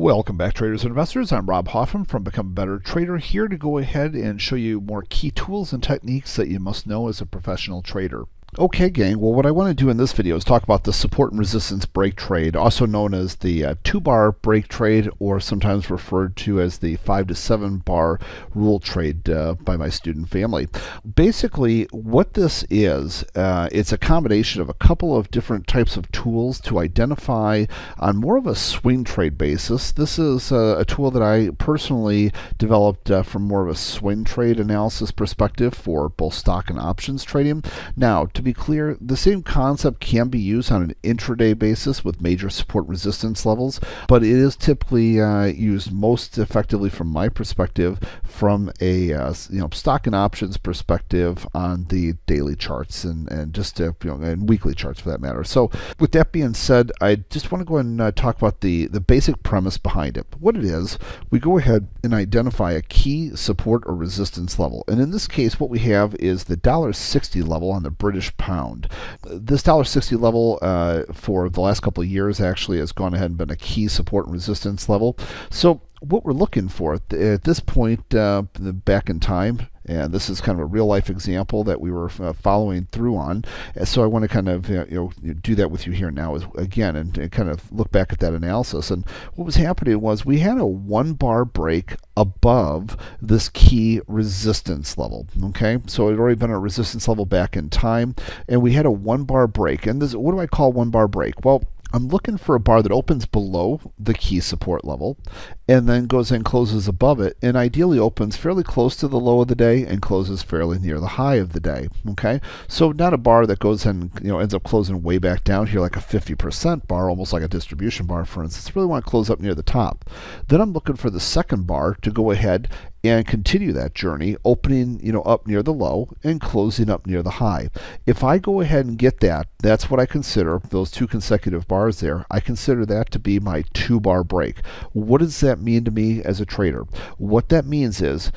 Welcome back, traders and investors. I'm Rob Hoffman from Become a Better Trader, here to go ahead and show you more key tools and techniques that you must know as a professional trader. Okay, gang, well, what I want to do in this video is talk about the support and resistance break trade, also known as the 2-bar break trade, or sometimes referred to as the 5 to 7 bar rule trade by my student family. Basically, what this is, it's a combination of a couple of different types of tools to identify on more of a swing trade basis. This is a tool that I personally developed from more of a swing trade analysis perspective for both stock and options trading. Now, to be clear, the same concept can be used on an intraday basis with major support resistance levels, but it is typically used most effectively from my perspective from a stock and options perspective on the daily charts and just and weekly charts for that matter. So with that being said, I just want to go ahead and talk about the basic premise behind it. What it is, we go ahead and identify a key support or resistance level, and in this case what we have is the $1.60 level on the British pound. This $1.60 level for the last couple of years actually has gone ahead and been a key support and resistance level. So what we're looking for at this point back in time, and this is kind of a real life example that we were following through on, so I want to kind of do that with you here now again and kind of look back at that analysis. And what was happening was we had a 1-bar break above this key resistance level. Okay, so it had already been a resistance level back in time, and we had a 1-bar break. And this, what do I call 1-bar break? Well, I'm looking for a bar that opens below the key support level and then goes and closes above it, and ideally opens fairly close to the low of the day and closes fairly near the high of the day. Okay, so not a bar that goes and ends up closing way back down here like a 50% bar, almost like a distribution bar, for instance. Really want to close up near the top. Then I'm looking for the second bar to go ahead and continue that journey, opening up near the low and closing up near the high. If I go ahead and get that, that's what I consider, those 2 consecutive bars there, I consider that to be my 2-bar break. What does that mean to me as a trader? What that means is,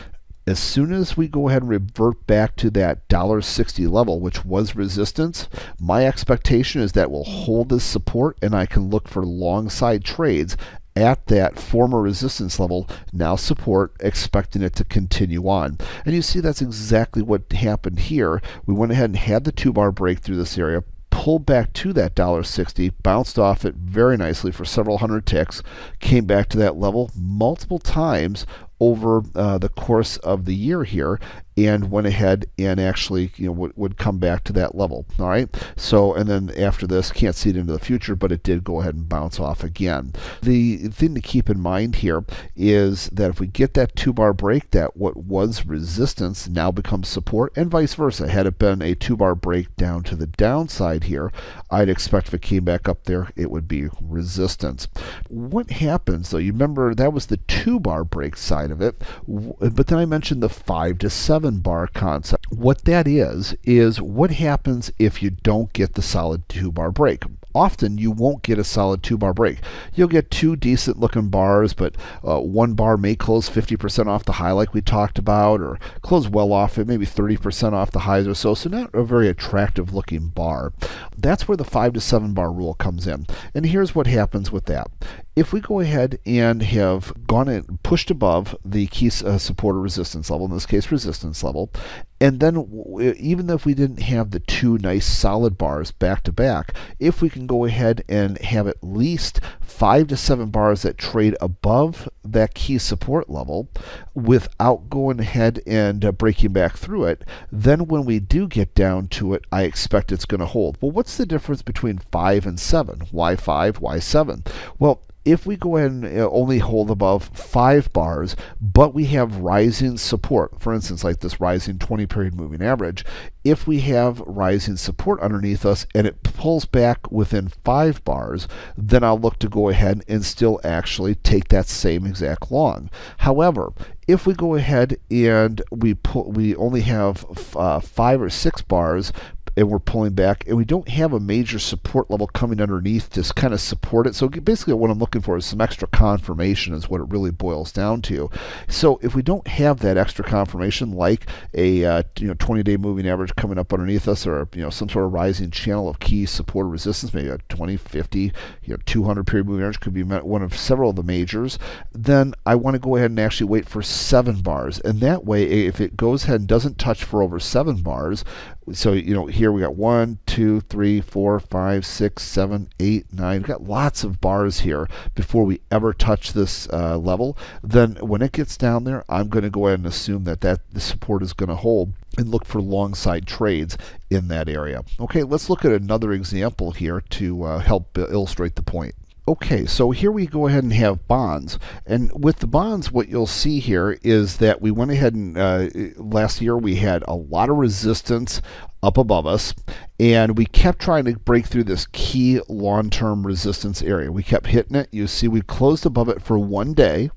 as soon as we go ahead and revert back to that $1.60 level, which was resistance, my expectation is that we'll hold this support and I can look for long side trades at that former resistance level, now support, expecting it to continue on. And you see that's exactly what happened here. We went ahead and had the 2-bar break through this area, pulled back to that $1.60, bounced off it very nicely for several hundred ticks, came back to that level multiple times over the course of the year here, and went ahead and actually would come back to that level. All right, so and then after this, can't see it into the future, but it did go ahead and bounce off again. The thing to keep in mind here is that if we get that 2-bar break, that what was resistance now becomes support, and vice versa. Had it been a 2-bar break down to the downside here, I'd expect if it came back up there, it would be resistance. What happens though, you remember that was the 2-bar break side of it, but then I mentioned the 5 to 7 bar concept. What that is what happens if you don't get the solid 2-bar break. Often you won't get a solid 2-bar break. You'll get 2 decent looking bars, but 1 bar may close 50% off the high like we talked about, or close well off it, maybe 30% off the highs or so, so not a very attractive looking bar. That's where the 5 to 7 bar rule comes in. And here's what happens with that. If we go ahead and have gone and pushed above the key support or resistance level, in this case resistance level, and then even if we didn't have the 2 nice solid bars back to back, if we can go ahead and have at least 5 to 7 bars that trade above that key support level without going ahead and breaking back through it, then when we do get down to it, I expect it's going to hold. Well, what's the difference between 5 and 7? Why 5? Why 7? Well, if we go ahead and only hold above 5 bars, but we have rising support, for instance, like this rising 20-period moving average, if we have rising support underneath us and it pulls back within 5 bars, then I'll look to go ahead and still actually take that same exact long. However, if we go ahead and we only have 5 or 6 bars and we're pulling back, and we don't have a major support level coming underneath to kind of support it. So basically what I'm looking for is some extra confirmation is what it really boils down to. So if we don't have that extra confirmation, like a 20-day moving average coming up underneath us, or some sort of rising channel of key support or resistance, maybe a 20, 50, 200 period moving average could be one of several of the majors, then I want to go ahead and actually wait for 7 bars. And that way, if it goes ahead and doesn't touch for over 7 bars, so here we got 1, 2, 3, 4, 5, 6, 7, 8, 9. We've got lots of bars here before we ever touch this level. Then when it gets down there, I'm going to go ahead and assume that the support is going to hold and look for long side trades in that area. Okay, let's look at another example here to help illustrate the point. Okay, so here we go ahead and have bonds. And with the bonds, what you'll see here is that we went ahead and last year we had a lot of resistance up above us, and we kept trying to break through this key long-term resistance area. We kept hitting it. You see we closed above it for 1 day,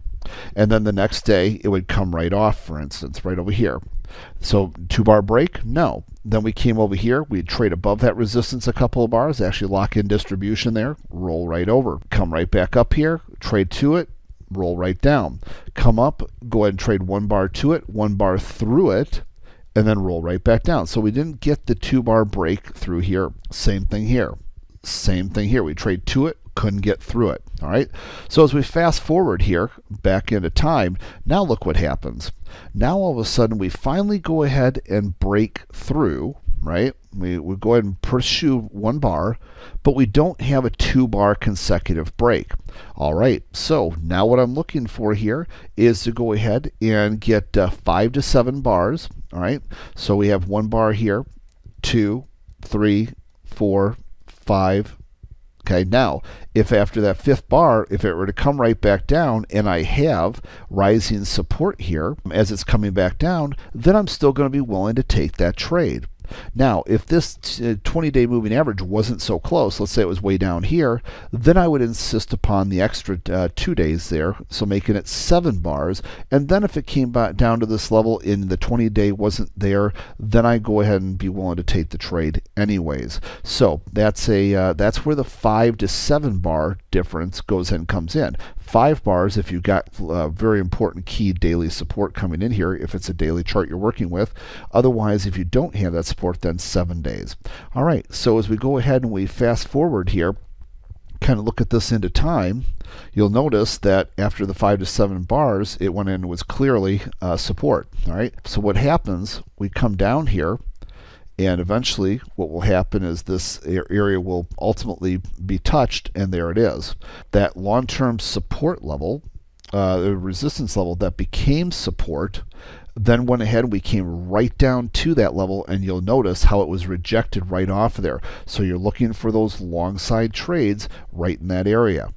and then the next day it would come right off, for instance, right over here. So 2-bar break? No. Then we came over here, we'd trade above that resistance a couple of bars, actually lock in distribution there, roll right over. Come right back up here, trade to it, roll right down. Come up, go ahead and trade 1 bar to it, 1 bar through it, and then roll right back down. So we didn't get the 2-bar break through here. Same thing here. Same thing here. We trade to it, couldn't get through it. All right. So as we fast forward here back into time, now look what happens. Now all of a sudden we finally go ahead and break through, right? We go ahead and pursue 1 bar, but we don't have a 2-bar consecutive break. All right, so now what I'm looking for here is to go ahead and get 5 to 7 bars. All right, so we have 1 bar here, 2, 3, 4, 5. Okay, now, if after that 5th bar, if it were to come right back down and I have rising support here as it's coming back down, then I'm still going to be willing to take that trade. Now, if this 20-day moving average wasn't so close, let's say it was way down here, then I would insist upon the extra 2 days there, so making it 7 bars. And then if it came back down to this level and the 20-day wasn't there, then I go ahead and be willing to take the trade anyways. So that's where the 5 to 7 bar difference goes and comes in. 5 bars if you've got very important key daily support coming in here, if it's a daily chart you're working with. Otherwise, if you don't have that support, then 7 days. All right, so as we go ahead and we fast forward here, kind of look at this into time, you'll notice that after the 5 to 7 bars, it went in and was clearly support. All right, so what happens, we come down here, and eventually what will happen is this area will ultimately be touched, and there it is. That long-term support level, the resistance level that became support, then went ahead and we came right down to that level, and you'll notice how it was rejected right off there. So you're looking for those long side trades right in that area.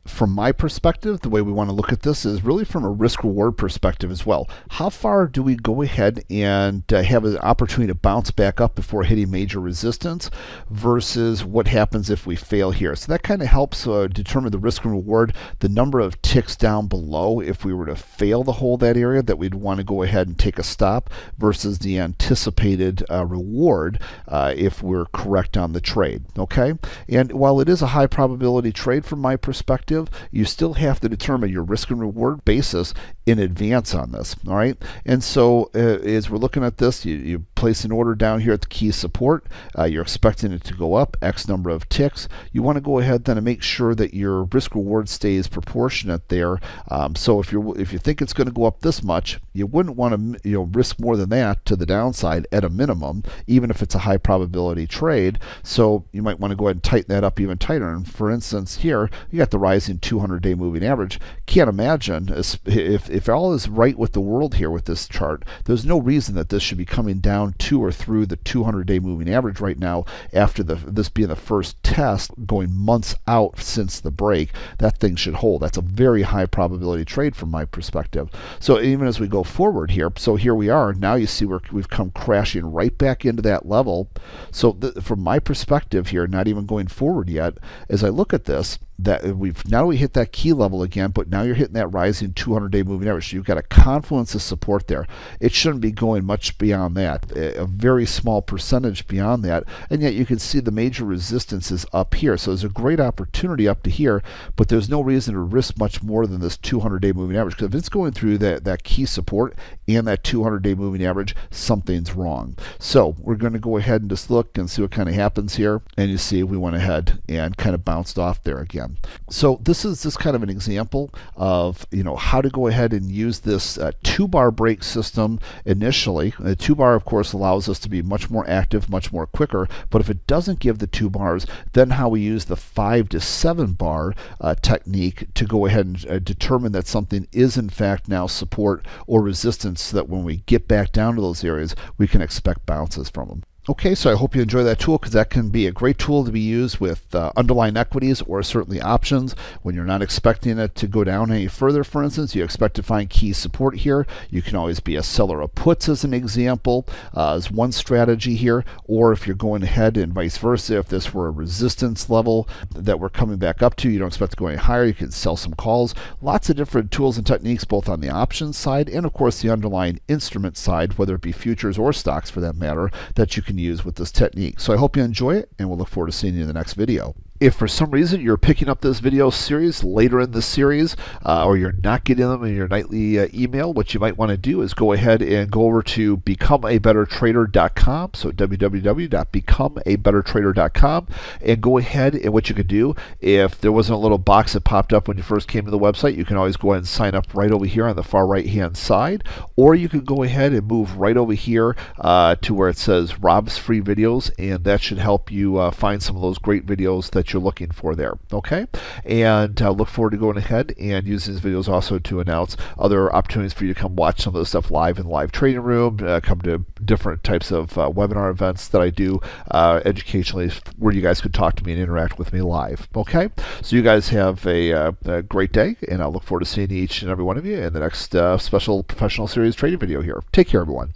From my perspective, the way we want to look at this is really from a risk-reward perspective as well. How far do we go ahead and have an opportunity to bounce back up before hitting major resistance versus what happens if we fail here? So that kind of helps determine the risk and reward, the number of ticks down below if we were to fail to hold that area that we'd want to go ahead and take a stop versus the anticipated reward if we're correct on the trade. Okay, and while it is a high probability trade from my perspective, you still have to determine your risk and reward basis in advance on this. All right, and so as we're looking at this, you place an order down here at the key support. You're expecting it to go up X number of ticks. You want to go ahead then and make sure that your risk reward stays proportionate there. So if you think it's going to go up this much, you wouldn't want to risk more than that to the downside at a minimum, even if it's a high probability trade. So you might want to go ahead and tighten that up even tighter. And for instance, here you got the rising 200-day moving average. Can't imagine if all is right with the world here with this chart, there's no reason that this should be coming down to or through the 200-day moving average right now after this being the first test going months out since the break. That thing should hold. That's a very high probability trade from my perspective. So even as we go forward here, so here we are, now you see we've come crashing right back into that level. So from my perspective here, not even going forward yet, as I look at this, that we've not only hit that key level again, but now you're hitting that rising 200-day moving average. So you've got a confluence of support there. It shouldn't be going much beyond that, a very small percentage beyond that, and yet you can see the major resistance is up here. So there's a great opportunity up to here, but there's no reason to risk much more than this 200-day moving average, because if it's going through that key support and that 200-day moving average, something's wrong. So we're going to go ahead and just look and see what kind of happens here, and you see we went ahead and kind of bounced off there again. So this is just kind of an example of how to go ahead and use this two-bar break system initially. The two-bar, of course, allows us to be much more active, much more quicker, but if it doesn't give the 2 bars, then how we use the 5 to 7 bar technique to go ahead and determine that something is in fact now support or resistance, so that when we get back down to those areas, we can expect bounces from them. Okay, so I hope you enjoy that tool, because that can be a great tool to be used with underlying equities or certainly options when you're not expecting it to go down any further. For instance, you expect to find key support here. You can always be a seller of puts as an example, as one strategy here, or if you're going ahead and vice versa, if this were a resistance level that we're coming back up to, you don't expect to go any higher, you can sell some calls. Lots of different tools and techniques, both on the options side and of course the underlying instrument side, whether it be futures or stocks for that matter, that you can use with this technique. So I hope you enjoy it, and we'll look forward to seeing you in the next video. If for some reason you're picking up this video series later in the series, or you're not getting them in your nightly email, what you might want to do is go ahead and go over to becomeabettertrader.com, so www.becomeabettertrader.com, and go ahead and what you could do, if there wasn't a little box that popped up when you first came to the website, you can always go ahead and sign up right over here on the far right hand side, or you can go ahead and move right over here to where it says Rob's free videos, and that should help you find some of those great videos that you're looking for there. Okay, and look forward to going ahead and using these videos also to announce other opportunities for you to come watch some of the stuff live in the live trading room, come to different types of webinar events that I do educationally, where you guys could talk to me and interact with me live. Okay, so you guys have a great day, and I look forward to seeing each and every one of you in the next special professional series trading video here. Take care, everyone.